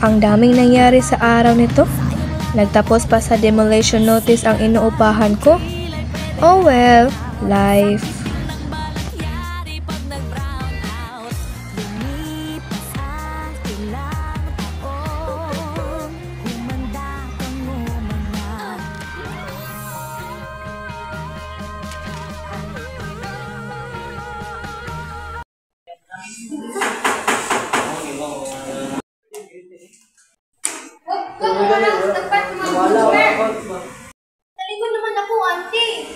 Ang daming nangyari sa araw nito. Nagtapos pa sa demolition notice ang inuupahan ko. Oh well, life. Talikod naman ako, auntie.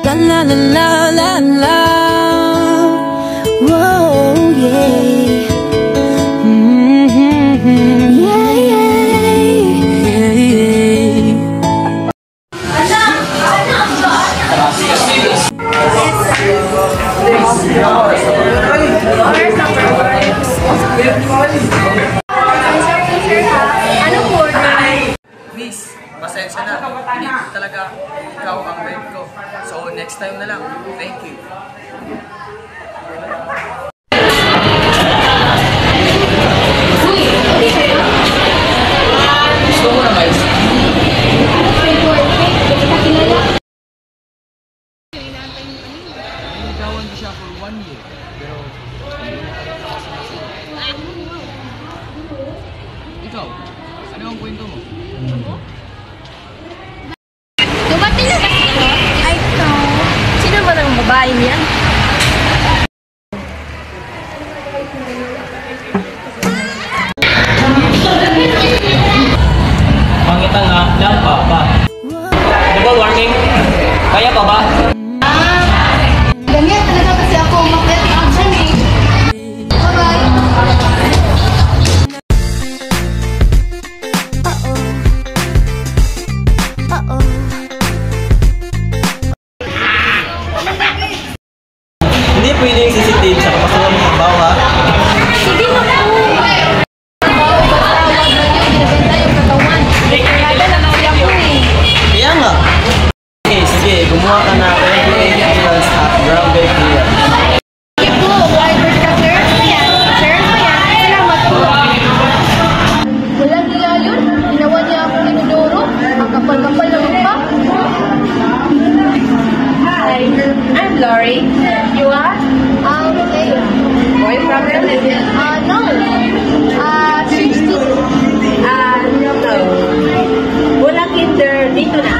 La la la la la la. Whoa, yeah. Miss, pasensya na. Hindi talaga ikaw ang friend ko. So, next time na lang. Thank you. Gusto mo na, guys? Niligawan ko siya for 1 year. Pero, ikaw, ano ang kwento mo? Dumating na kasi ito? I know. Sino ba ng babae niyan? Pangitan nga ng papa. Di ba working? Kaya pa ba? Ganyan talaga kasi ako umakyat ng action eh. Bye-bye. Hindi pwede yung CCTV sa kapasuhan ng trabaho, ha? Sige na po. Bawal na yung binibenta yung katawan. Kaya na nauya ko eh. Kaya nga. Okay, sige. Gumawa ka na 28 kilos at brown bag clear. Sige po. White ka, sir. Ayan. Sir, ayan. Salamat po. Walang niya yun. Ginawa niya ako ni Midoro. Ang kapal-kapal na mukha. Hi. I'm Lori. You are? Okay. Boyfriend? No. She's two. No. Wala kinder. Dito na.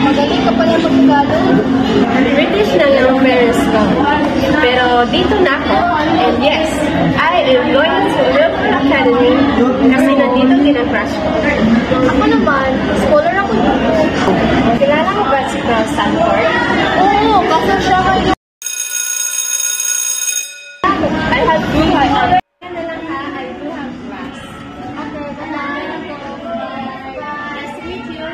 Magaling ka pala mag-Tagalog. British na yung parents ko. Pero dito na ako. And yes, I am going to Wilton Academy kasi nandito ginag-crush ko. Ako naman, scholar ako dito. Kilala mo ba si Carl Stanford? Oo, basta siya kayo. I have blue eye. Kaya na lang ha, I do have class. Okay, bye-bye. Nice to meet you.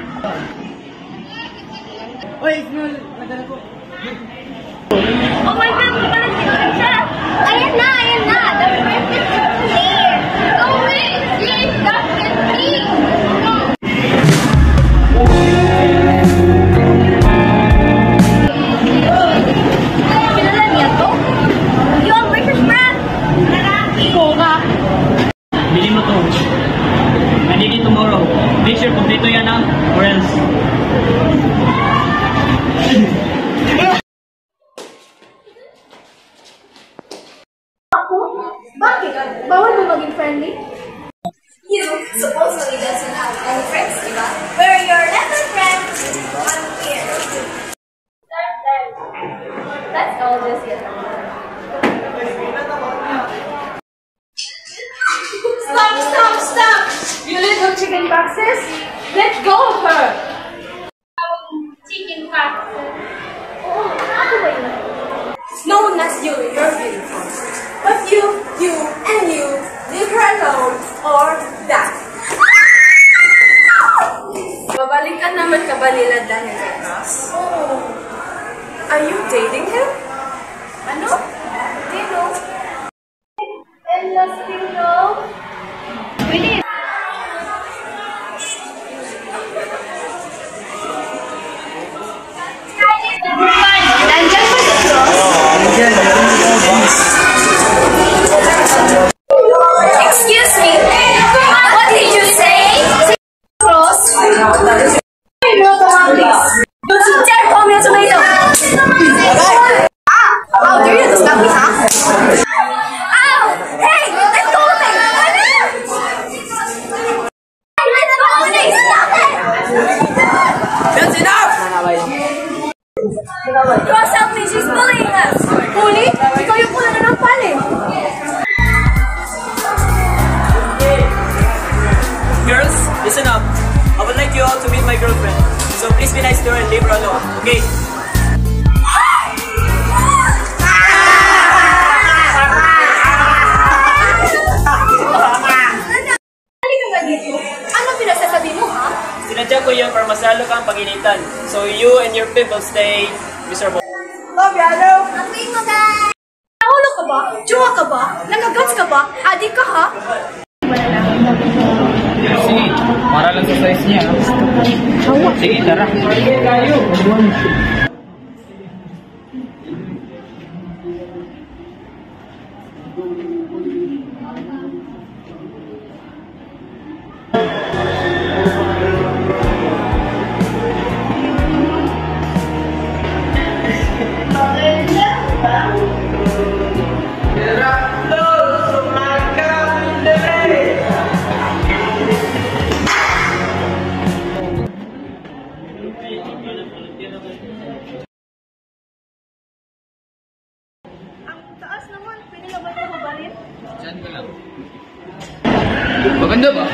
Oy, Ismael! Nadala ko. Oh my God, di ba nagsimulan siya? Ayan na, ayan na. The perfect is clear. Go away. Please, stop and please. Kilala niya to? Yung British brand. Koga. Bili mo to. Nandito tomorrow. Make sure kompleto yan, ha? Or else. Bakit? Bawal mo maging friendly? You supposedly doesn't have any friends, diba? We're your little friends. I'm here. Let's all just get Stop! You little chicken boxes! Let go of her! Chicken boxes? Oo, ako ba yun? Known as you're beautiful. But you, leave her alone or die. Babalikan naman ka ba nila dahil kay Ross? Oh. Are you dating him? Ano? Dino? Bilis! Nandyan ba si Cross? Excuse me, what did you say? Cross? 진짜 보면 좀 해요. How dare you to stop me, huh? Ow! Hey! Let go of me! Let go of me! Stop it! That's enough! Cross, help me! She's bullying us! Bully? Ikaw yung pula na ng pali! Girls, listen up. I would like you all to meet my girlfriend. So please be nice to her and leave her alone, okay? Ano pinagsasabi mo, ha? Sinadya ko yun para masalo kang pag-initan. So you and your people stay miserable. Nahulog ka ba? Jowa ka ba? Nagagats ka ba? Adik ka, ha? Sige, para lang sa size niya. Sige, tara. Taas naman, pwede na ba ito mabalin? Diyan ka lang. Maganda ba?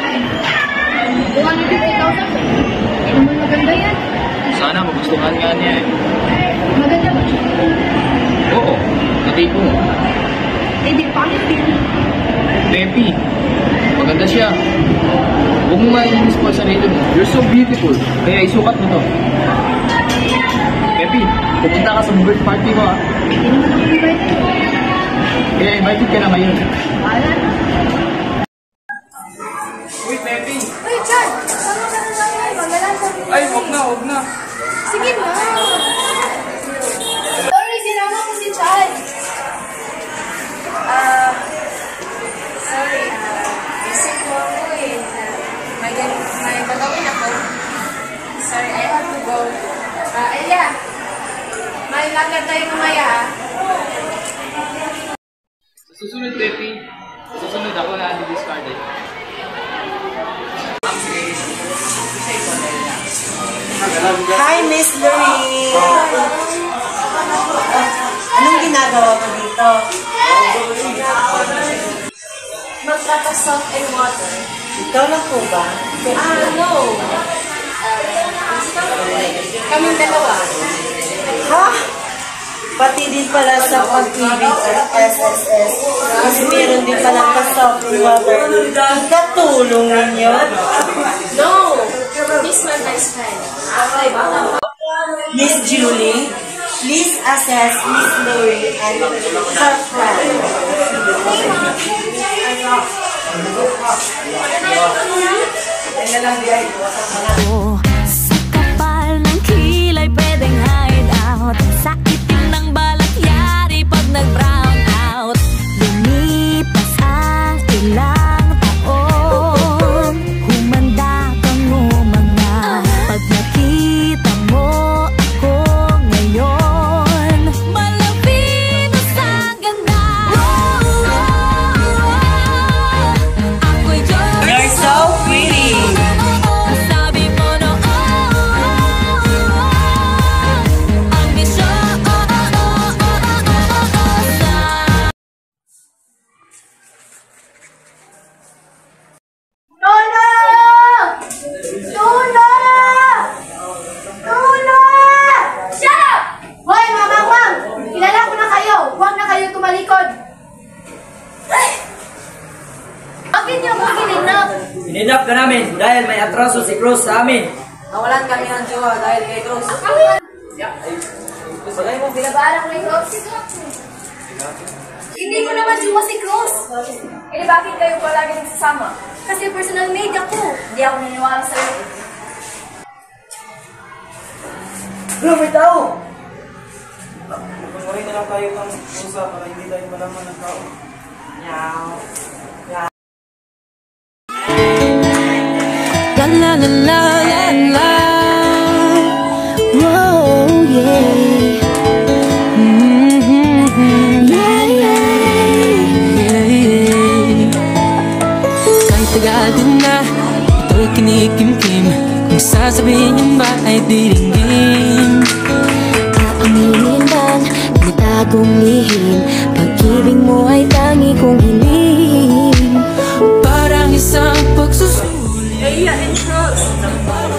250,000 ba? Hindi naman maganda yan. Sana magustuhan nga niya eh. Maganda ba? Oo, natipo mo. Eh di, pangit din. Pepi, maganda siya. Huwag mo malinis po sa sarili mo. You're so beautiful. Kaya isukat mo to. Pepi, pupunta ka sa birthday party mo ah. Hindi naman ako invited. Kaya invited ka na ngayon. Wala na. Uy, Pepi! Uy, Chad! Tama ka na lang yan. Magalansan mo. Ay, huwag na. Sige na. Sorry, sinama ko si Chad. Sorry, isip ko ako eh. May gagawin ako. Sorry, I have to go. Elia, may lakad tayo mamaya ah. Susunod, Pepi. Susunod ako na discard eh. Hi, Miss Lorraine! Anong ginagawa mo dito? Magkaka-salt and water. Ikaw lang po ba? No. Kaming dalawa. Ha? Pati din pala sa pag-ibig at SSS. Mas meron din palang ka-salt and water. Katulong ninyo? No. He's my best friend. Okay, baka. Miss Julie, please assess Miss Lori and her friend. Sa kapal ng kilay pwedeng hide out. Sa itim ng balat yari pag nag-brown out. Lumipas ang ilang taon. Humanda kang umanga pag nakita mo ako ngayon. Malapino sa ganda. Ako'y Diyos. You're so pretty! Sabi mo no, ang bisyo, Lola! Lola! Lola! Shut up! Hoy, mamamang! Kilala ko na kayo. Huwag na kayo tumalikod. Bakit niyo ako gininap? Ininap ka namin dahil may atraso si Cruz sa amin. Nawalan kami ng jowa dahil kay Cruz. Binabaran ko yung Cruz. Hindi mo naman juwa si Cruz. Eh, bakit kayo palagi nagsasama? Kasi personal maid ako. Hindi ako naniniwala sa'yo. Bro, may tao! Pag-uwi na lang tayo ng pusa para hindi tayo malaman ng tao. La la la la la la. Whoa, yeah. Yeah, yeah. Kahit tagal din na ito'y kinikimkim, kung sasabihin ba ay diringgin. Aaminin man, tinatagong lihim, pag-ibig mo ay tangi kong hiling. Parang isang pagsusulit. Aya and Charles.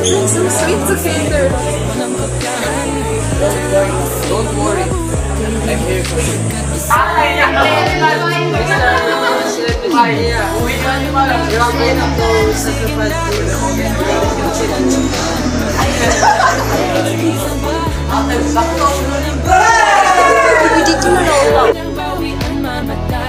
You're so sweet together. Don't worry. I'm here for you. Nang bawi ang mamatay.